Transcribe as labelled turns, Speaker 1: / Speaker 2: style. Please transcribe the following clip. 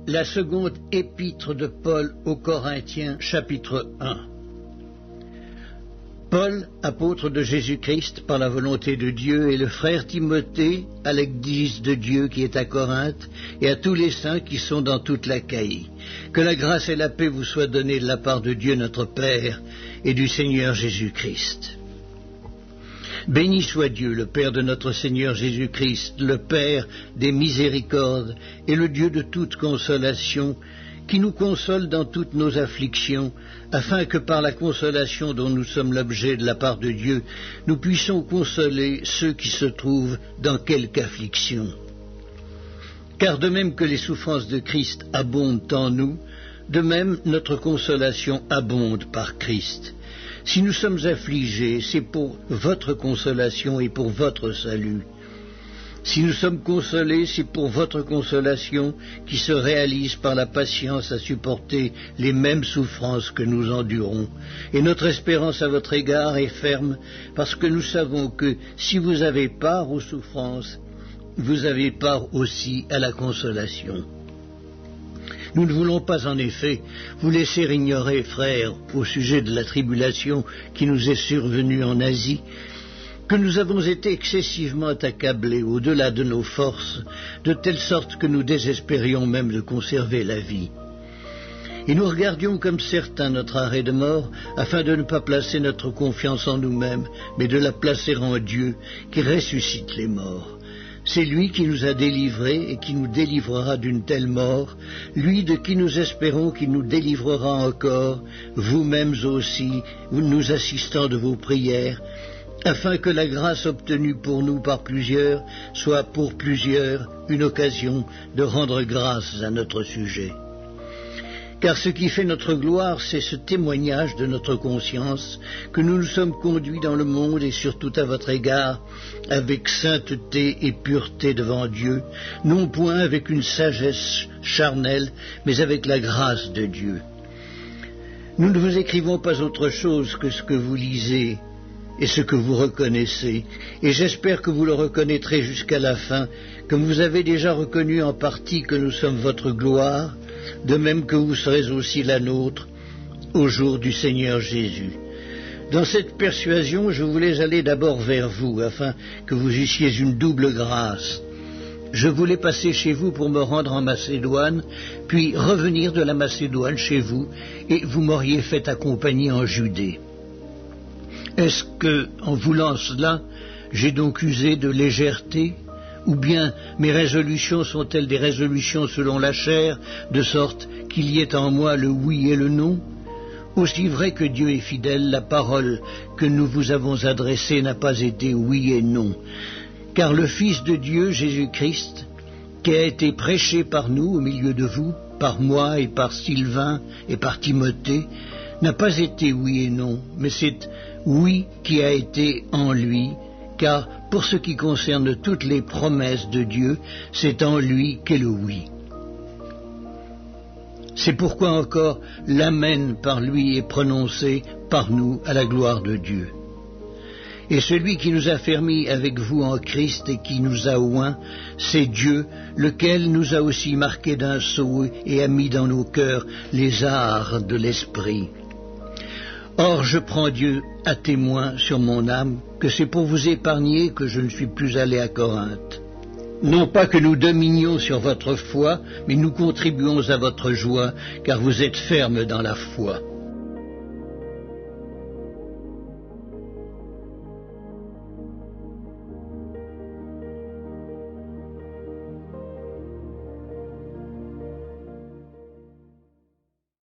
Speaker 1: La seconde épître de Paul aux Corinthiens, chapitre 1. Paul, apôtre de Jésus-Christ par la volonté de Dieu, et le frère Timothée à l'Église de Dieu qui est à Corinthe, et à tous les saints qui sont dans toute l'Achaïe. Que la grâce et la paix vous soient données de la part de Dieu notre Père et du Seigneur Jésus-Christ. Béni soit Dieu, le Père de notre Seigneur Jésus-Christ, le Père des miséricordes et le Dieu de toute consolation, qui nous console dans toutes nos afflictions, afin que par la consolation dont nous sommes l'objet de la part de Dieu, nous puissions consoler ceux qui se trouvent dans quelque affliction. Car de même que les souffrances de Christ abondent en nous, de même notre consolation abonde par Christ. Si nous sommes affligés, c'est pour votre consolation et pour votre salut. Si nous sommes consolés, c'est pour votre consolation qui se réalise par la patience à supporter les mêmes souffrances que nous endurons. Et notre espérance à votre égard est ferme, parce que nous savons que si vous avez part aux souffrances, vous avez part aussi à la consolation. Nous ne voulons pas en effet vous laisser ignorer, frères, au sujet de la tribulation qui nous est survenue en Asie, que nous avons été excessivement accablés au-delà de nos forces, de telle sorte que nous désespérions même de conserver la vie. Et nous regardions comme certains notre arrêt de mort, afin de ne pas placer notre confiance en nous-mêmes, mais de la placer en Dieu, qui ressuscite les morts. C'est lui qui nous a délivrés et qui nous délivrera d'une telle mort, lui de qui nous espérons qu'il nous délivrera encore, vous-mêmes aussi, nous assistant de vos prières, afin que la grâce obtenue pour nous par plusieurs soit pour plusieurs une occasion de rendre grâce à notre sujet. Car ce qui fait notre gloire, c'est ce témoignage de notre conscience, que nous nous sommes conduits dans le monde et surtout à votre égard, avec sainteté et pureté devant Dieu, non point avec une sagesse charnelle, mais avec la grâce de Dieu. Nous ne vous écrivons pas autre chose que ce que vous lisez et ce que vous reconnaissez, et j'espère que vous le reconnaîtrez jusqu'à la fin, comme vous avez déjà reconnu en partie que nous sommes votre gloire, de même que vous serez aussi la nôtre au jour du Seigneur Jésus. Dans cette persuasion, je voulais aller d'abord vers vous, afin que vous eussiez une double grâce. Je voulais passer chez vous pour me rendre en Macédoine, puis revenir de la Macédoine chez vous, et vous m'auriez fait accompagner en Judée. Est-ce que, en voulant cela, j'ai donc usé de légèreté ? Ou bien mes résolutions sont-elles des résolutions selon la chair, de sorte qu'il y ait en moi le oui et le non ? Aussi vrai que Dieu est fidèle, la parole que nous vous avons adressée n'a pas été oui et non. Car le Fils de Dieu, Jésus-Christ, qui a été prêché par nous au milieu de vous, par moi et par Sylvain et par Timothée, n'a pas été oui et non, mais c'est oui qui a été en lui, car pour ce qui concerne toutes les promesses de Dieu, c'est en lui qu'est le oui. C'est pourquoi encore l'amen par lui est prononcé par nous à la gloire de Dieu. Et celui qui nous a fermis avec vous en Christ et qui nous a oints, c'est Dieu, lequel nous a aussi marqués d'un sceau et a mis dans nos cœurs les arts de l'esprit. Or, je prends Dieu à témoin sur mon âme que c'est pour vous épargner que je ne suis plus allé à Corinthe. Non pas que nous dominions sur votre foi, mais nous contribuons à votre joie, car vous êtes fermes dans la foi.